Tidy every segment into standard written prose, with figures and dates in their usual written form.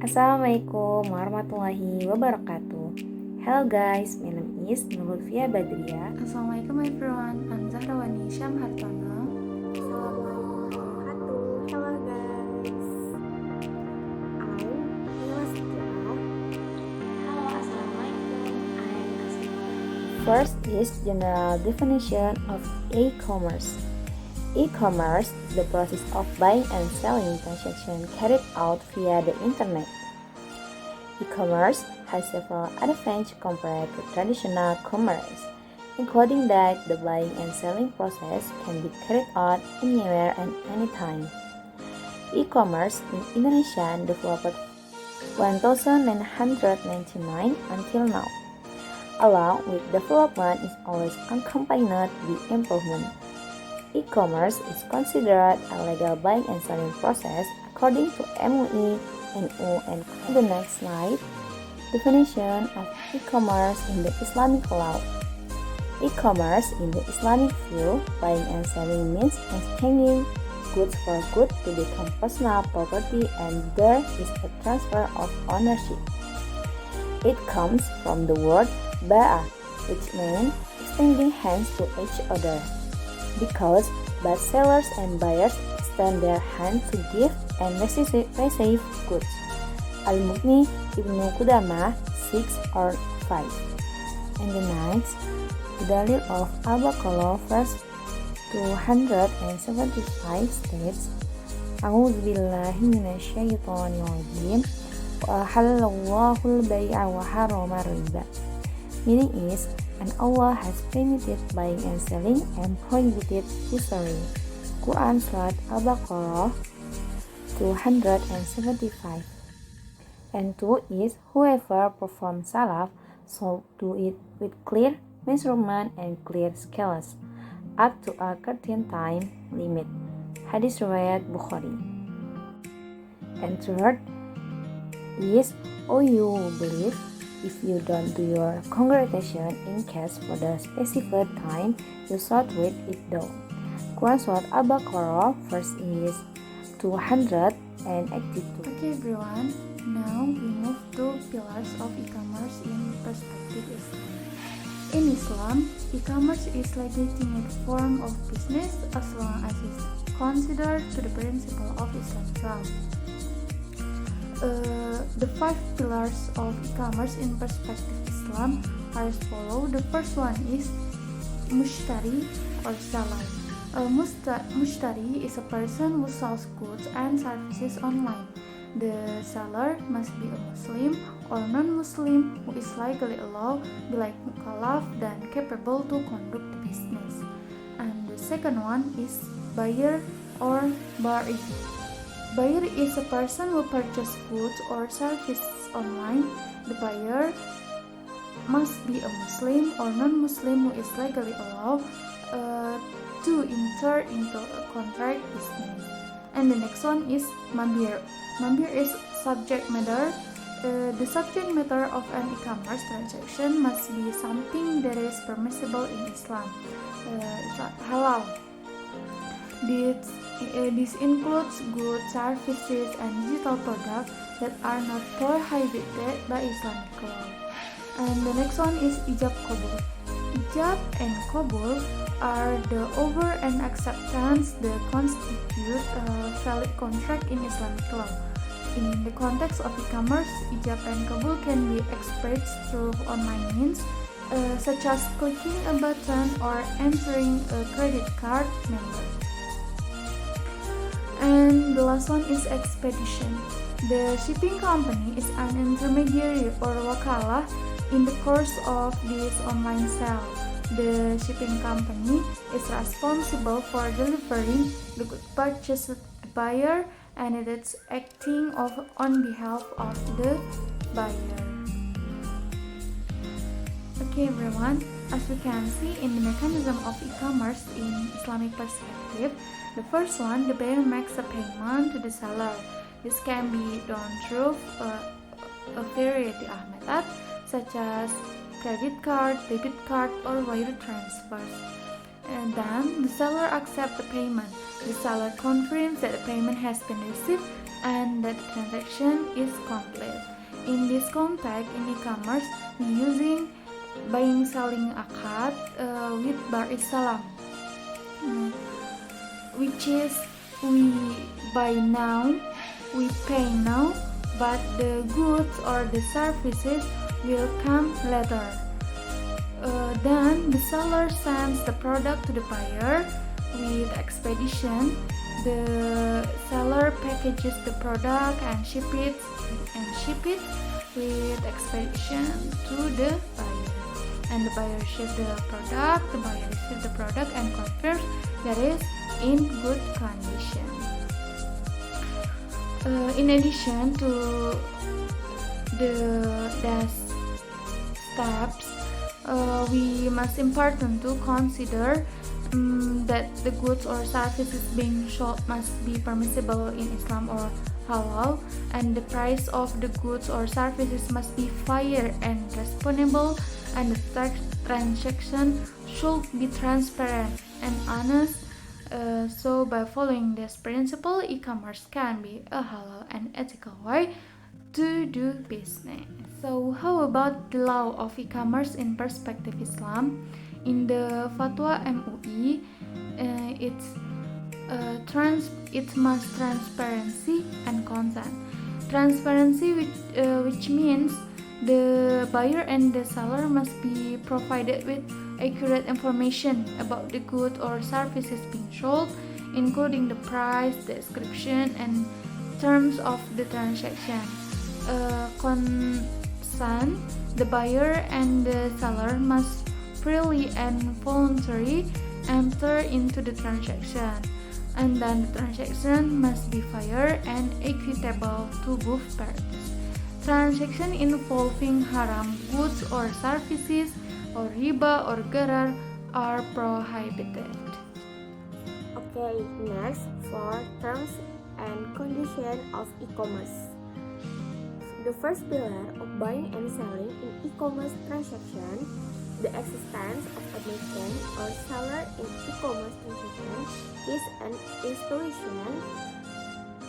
Assalamualaikum warahmatullahi wabarakatuh. Hello guys, my name is Nurulfia Badria. Assalamualaikum everyone, I'm Zahrawani Syam Hartono. Assalamualaikum warahmatullahi wabarakatuh. Hello guys, I'm Nila Setia. Halo, Assalamualaikum. I'm Asma. First is general definition of e-commerce. E-commerce is the process of buying and selling transactions carried out via the internet. E-commerce has several advantages compared to traditional commerce, including that the buying and selling process can be carried out anywhere and anytime. E-commerce in Indonesia developed 1999 until now. Along with development is always accompanied with improvement. E-commerce is considered a legal buying and selling process according to MUI, NU, and the next slide. Definition of e-commerce in the Islamic law. E-commerce in the Islamic view, buying and selling means exchanging goods for goods to become personal property, and there is a transfer of ownership. It comes from the word ba'a, which means extending hands to each other, because both sellers and buyers extend their hands to give and receive goods. Al-Mughni Ibnu Qudamah 6 or 5. And the next, the Dalil of Al-Baqarah verse 275 states, A'udzubillahi minasyaitonirrajim, wa ahallallahu al-bai'a wa harrama riba. Meaning is, and Allah has permitted buying and selling and prohibited usury. Quran Surat Al-Baqarah 275. And 2 is, whoever performs salaf, so do it with clear measurement and clear scales, up to a certain time limit. Hadis riwayat Bukhari. And third is, you believe, if you don't do your congregation in cash for the specified time, you should read it down. Quran Surat Al-Baqarah verse is 282. Okay everyone, now we move to pillars of e-commerce in perspective Islam. In Islam, e-commerce is legitimate form of business as long as it's considered to the principle of Islamic law. The 5 pillars of e-commerce in perspective Islam are as follows. The first one is mushtari or seller. Mushtari is a person who sells goods and services online. The seller must be a Muslim or non-Muslim who is legally allowed, be like mukallaf, and capable to conduct the business. And the second one is buyer or ba'i. Buyer is a person who purchases goods or services online. The buyer must be a Muslim or non-Muslim who is legally allowed to enter into a contract business. And the next one is mabir. Mabir is subject matter. The subject matter of an e-commerce transaction must be something that is permissible in Islam, halal. This includes goods, services, and digital products that are not prohibited by Islamic law. And the next one is ijab qabul. Ijab and qabul are the over and acceptance that constitute a valid contract in Islamic law. In the context of e-commerce, ijab and qabul can be expressed through online means, such as clicking a button or entering a credit card number. And the last one is expedition. The shipping company is an intermediary or wakalah in the course of this online sale. The shipping company is responsible for delivering the good purchased to the buyer, and it is acting on behalf of the buyer. Okay everyone, as we can see in the mechanism of e-commerce in Islamic perspective, the first one, the buyer makes a payment to the seller. This can be done through a variety of methods such as credit card, debit card, or wire transfers. And then the seller accepts the payment. The seller confirms that the payment has been received and that transaction is complete. In this context, in e-commerce, we using buying selling akad with bar salam, which is we buy now, we pay now, but the goods or the services will come later. Then the seller sends the product to the buyer with expedition. The seller packages the product and ship it with expedition to the buyer. And the buyer ships the product, the buyer receives the product and confirms that it is in good condition. In addition to the steps, we must important to consider that the goods or services being sold must be permissible in Islam or halal, and the price of the goods or services must be fair and reasonable, and the transaction should be transparent and honest. So by following this principle, e-commerce can be a halal and ethical way to do business. So how about the law of e-commerce in perspective Islam? In the Fatwa MUI, it must transparency and consent. Transparency, which means the buyer and the seller must be provided with accurate information about the good or services being sold, including the price, description, and terms of the transaction. Consent, the buyer and the seller must freely and voluntarily enter into the transaction, and then the transaction must be fair and equitable to both parties. Transaction involving haram goods or services or riba or gharar are prohibited. Okay, next for terms and condition of e-commerce. The first pillar of buying and selling in e-commerce transaction, the existence of a merchant or seller in e-commerce transaction is an institution,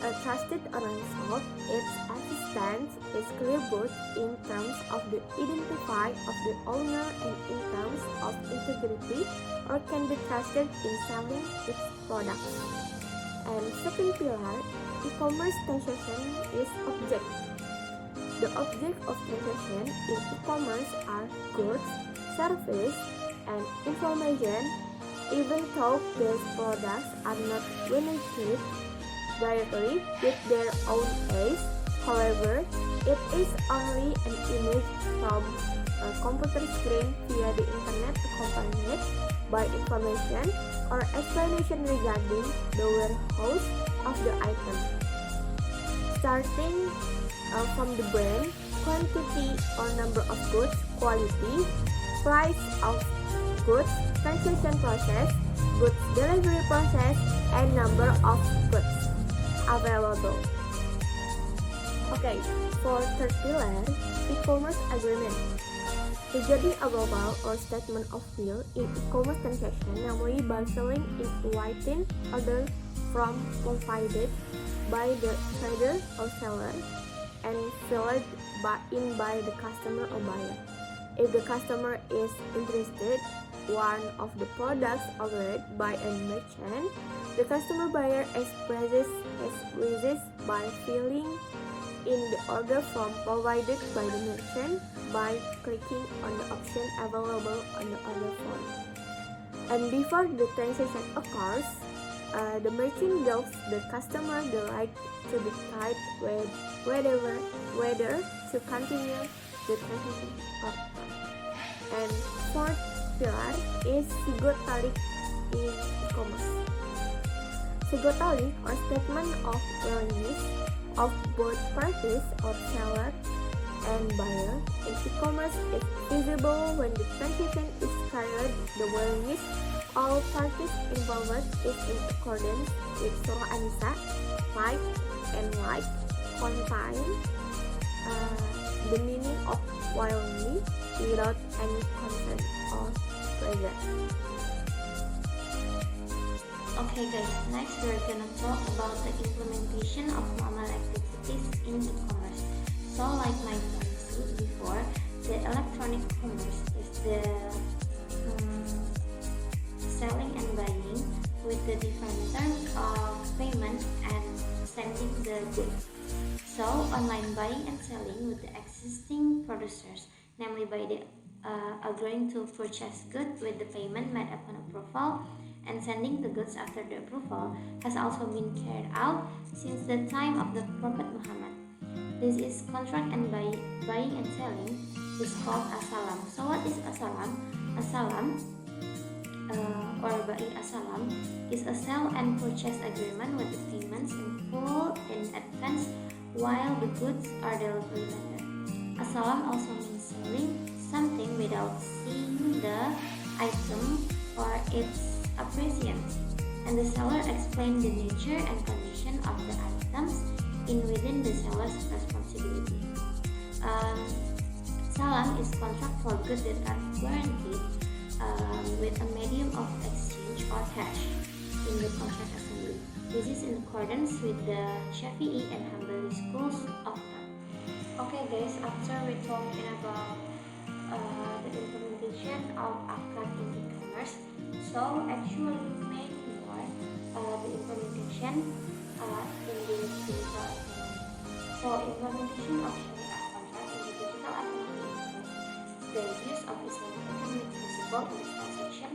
a trusted online shop. Its existence is clear both in terms of the identity of the owner and in terms of integrity, or can be trusted in selling its products. And second pillar, e-commerce transaction is object. The object of transaction in e-commerce are goods, service, and information. Even though these products are not communicated directly with their own eyes, however, it is only an image from a computer screen via the internet accompanied by information or explanation regarding the warehouse of the item. Starting from the brand, quantity or number of goods, quality, price of goods, transaction process, goods delivery process, and number of goods available. Okay, for third pillar, e-commerce agreement. Regarding a global or statement of will in e-commerce transaction, namely by selling in writing order from provided by the trader or seller and filled by the customer or buyer. If the customer is interested one of the products offered by a merchant, the customer buyer expresses his wishes by filling in the order form provided by the merchant by clicking on the option available on the order form. And before the transaction occurs, the merchant gives the customer the right to decide whether to continue the transaction or not. And fourth pillar is sigotalik in e-commerce. Sigotalik or statement of willingness of both parties or seller and buyer in e-commerce is visible when the transaction is carried. The willingness all parties involved is in accordance with Surah An-Nisa 5 and like contain the meaning of willingly without any consent or pleasure. Okay guys, next we're gonna talk about the implementation of normal activities in e-commerce. So like my friend said before, the electronic commerce is the selling and buying with the different terms of payment and sending the goods. So online buying and selling with the existing producers, namely by the agreeing to purchase goods with the payment made upon approval and sending the goods after the approval, has also been carried out since the time of the Prophet Muhammad. This is contract and buying and selling is called asalam. So what is asalam? Asalam or ba'i asalam is a sell and purchase agreement with the payments in full in advance while the goods are delivered later. Asalam also means selling something without seeing the item or its appearance, and the seller explains the nature and condition of the items within the seller's responsibility. Salam is contract for goods that are guaranteed with a medium of exchange or cash in the contract assembly. This is in accordance with the Shafi'i and Hanbali schools of thought. Okay guys, after we talking about the implementation of akad in e-commerce, so actually many more the implementation in the digital economy. So implementation of Sharia contract in the digital economy includes the use of Islamic economic principle in the transaction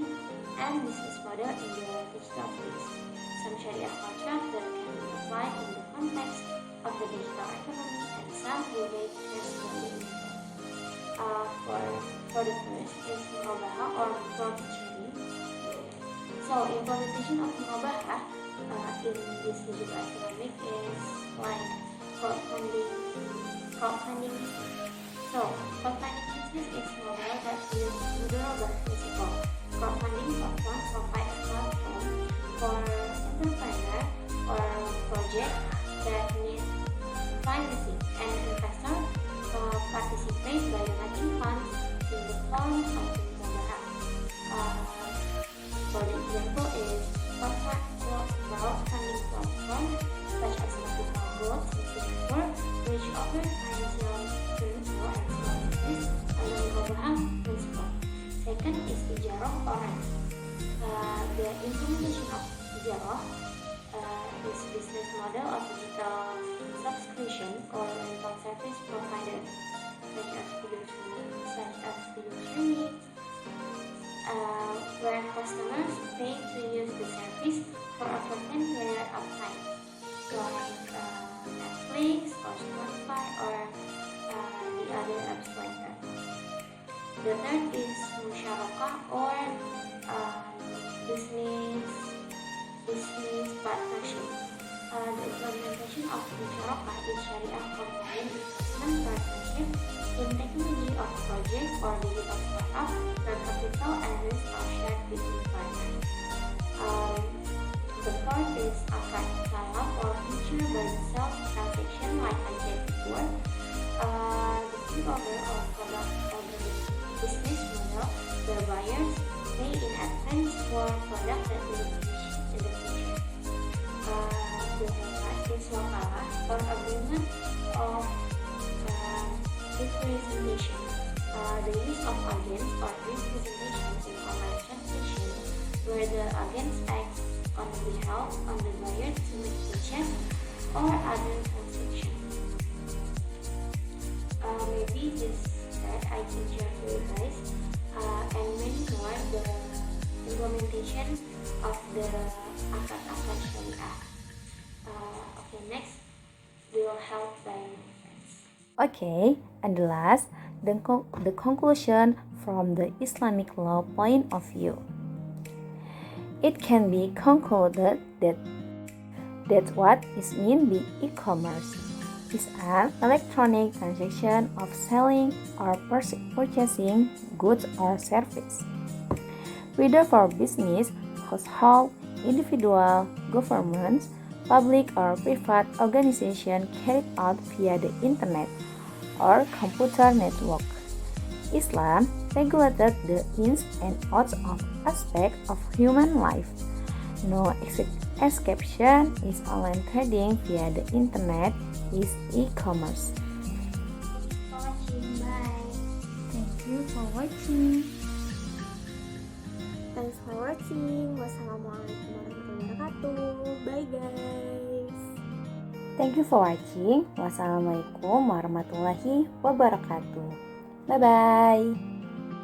and business model in the digital space. Some Sharia contracts that can be applied in the context of the digital economy and some relate to for the first is mubaha or profit sharing. So implementation of mubaha in this digital economic is like crowdfunding. So crowdfunding business is model that uses mudorobah principle. Crowdfunding often provide a platform for entrepreneur or project that need financing, and investor participate by donating funds in the form of mubaha. For the example is crowdfunding platform such as Capital Gold in Singapore, which offers financial principle and small business under the mubaha principle. Second is ijarah or rent. The implementation of ijarah is business model of digital subscription or rental service provider such as video streaming, where customers pay to use the service for a certain period of time, like Netflix or Spotify or the other apps like that. The third is musyarakah or business partnership. The implementation of musyarakah is Sharia compliant investment partnership in technology of project or digital startup where capital and risk are shared between partners. The fourth is akad salam or future by the self-transaction like I said before. The pre-order or product order business model where buyers pay in advance for product that will be in the future. The last is wakalah or agreement of representation. The use of agents or representation in online transaction where the agents act on behalf of the buyer to make purchase or other transactions. Maybe this that I can share to you guys and many more the implementation of the akad Syariah. Okay, next we will help by friends. Okay, and the last, the conclusion from the Islamic law point of view. It can be concluded that what is meant by e-commerce is an electronic transaction of selling or purchasing goods or service, whether for business, household, individual, governments, public or private organization carried out via the internet or computer network. Islam regulated the ins and outs of aspects of human life, No exception is online trading via the internet is e-commerce. For watching, bye. Thank you for watching. Thanks for watching. Wassalamualaikum warahmatullahi wabarakatuh. Bye guys. Thank you for watching. Wassalamualaikum warahmatullahi wabarakatuh. Bye bye.